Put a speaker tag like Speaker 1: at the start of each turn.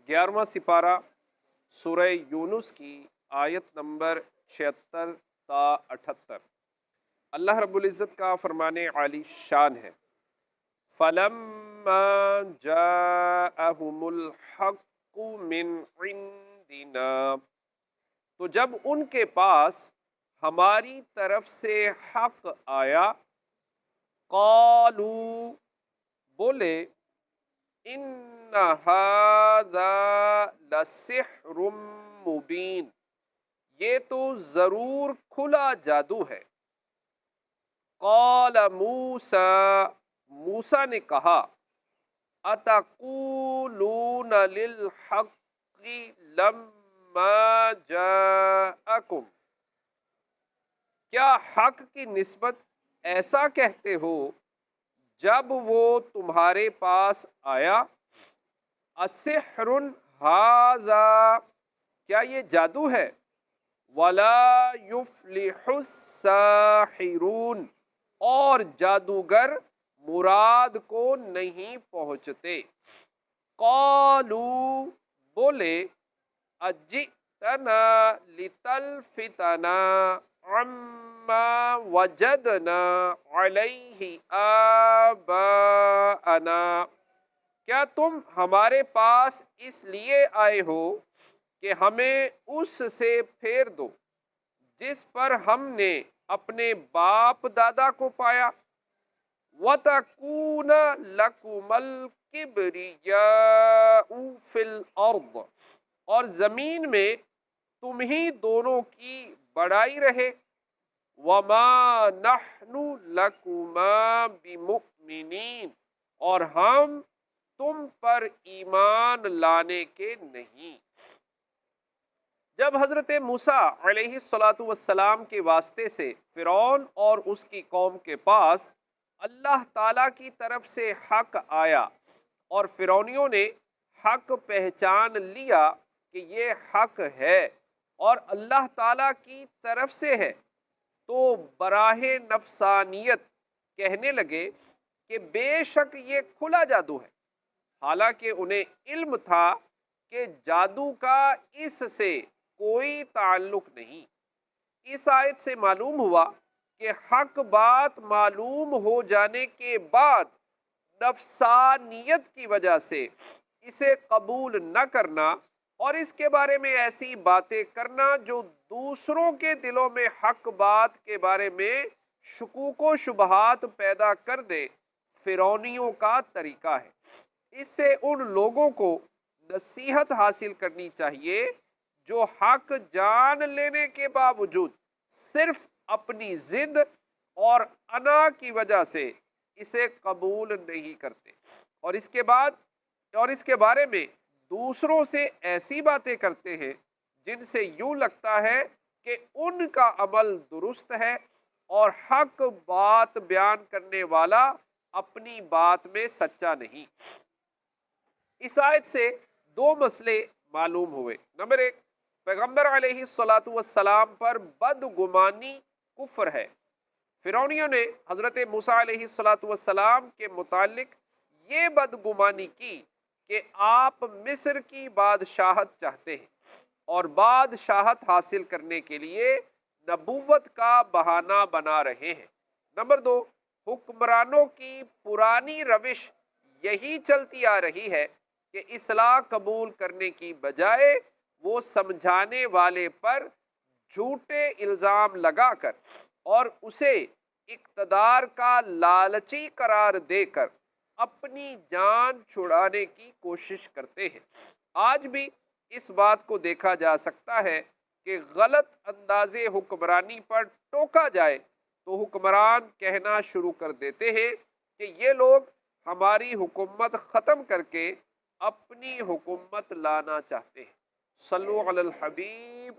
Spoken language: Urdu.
Speaker 1: 11واں سپارہ سورہ یونس کی آیت نمبر 76 تا 78۔ اللہ رب العزت کا فرمان عالی شان ہے، فَلَمَّا جَاءَهُمُ الْحَقُّ مِنْ عِنْدِنَا، تو جب ان کے پاس ہماری طرف سے حق آیا، قالوا، بولے، ان ھذا لسحر مبین، یہ تو ضرور کھلا جادو ہے۔ قال موسیٰ، موسیٰ نے کہا، اتقولون للحق لما جاءکم، کیا حق کی نسبت ایسا کہتے ہو جب وہ تمہارے پاس آیا؟ السحر ھذا، کیا یہ جادو ہے؟ ولا یفلح الساحرون، اور جادوگر مراد کو نہیں پہنچتے۔ قالوا، بولے، اجئتنا لتلفتنا عما وجدنا علیہ آباءنا، کیا تم ہمارے پاس اس لیے آئے ہو کہ ہمیں اس سے پھیر دو جس پر ہم نے اپنے باپ دادا کو پایا؟ وَتَكُونَ لَكُمَ الْكِبْرِيَاءُ فِي الْأَرْضِ، اور زمین میں تم ہی دونوں کی بڑائی رہے۔ وَمَا نَحْنُ لَكُمَا بِمُؤْمِنِينَ، اور ہم تم پر ایمان لانے کے نہیں۔ جب حضرت موسیٰ علیہ السلام کے واسطے سے فرعون اور اس کی قوم کے پاس اللہ تعالیٰ کی طرف سے حق آیا اور فرعونیوں نے حق پہچان لیا کہ یہ حق ہے اور اللہ تعالیٰ کی طرف سے ہے، تو براہ نفسانیت کہنے لگے کہ بے شک یہ کھلا جادو ہے، حالانکہ انہیں علم تھا کہ جادو کا اس سے کوئی تعلق نہیں۔ اس آیت سے معلوم ہوا کہ حق بات معلوم ہو جانے کے بعد نفسانیت کی وجہ سے اسے قبول نہ کرنا اور اس کے بارے میں ایسی باتیں کرنا جو دوسروں کے دلوں میں حق بات کے بارے میں شکوک و شبہات پیدا کر دے، فرعونیوں کا طریقہ ہے۔ اس سے ان لوگوں کو نصیحت حاصل کرنی چاہیے جو حق جان لینے کے باوجود صرف اپنی ضد اور انا کی وجہ سے اسے قبول نہیں کرتے، اور اس کے بارے میں دوسروں سے ایسی باتیں کرتے ہیں جن سے یوں لگتا ہے کہ ان کا عمل درست ہے اور حق بات بیان کرنے والا اپنی بات میں سچا نہیں۔ اس آیت سے دو مسئلے معلوم ہوئے۔ نمبر ایک، پیغمبر علیہ السلام پر بدگمانی کفر ہے۔ فرعونیوں نے حضرت موسیٰ علیہ السلام کے متعلق یہ بدگمانی کی کہ آپ مصر کی بادشاہت چاہتے ہیں اور بادشاہت حاصل کرنے کے لیے نبوت کا بہانہ بنا رہے ہیں۔ نمبر دو، حکمرانوں کی پرانی روش یہی چلتی آ رہی ہے کہ اصلاح قبول کرنے کی بجائے وہ سمجھانے والے پر جھوٹے الزام لگا کر اور اسے اقتدار کا لالچی قرار دے کر اپنی جان چھڑانے کی کوشش کرتے ہیں۔ آج بھی اس بات کو دیکھا جا سکتا ہے کہ غلط انداز حکمرانی پر ٹوکا جائے تو حکمران کہنا شروع کر دیتے ہیں کہ یہ لوگ ہماری حکومت ختم کر کے اپنی حکومت لانا چاہتے ہیں۔ صلو علی الحبیب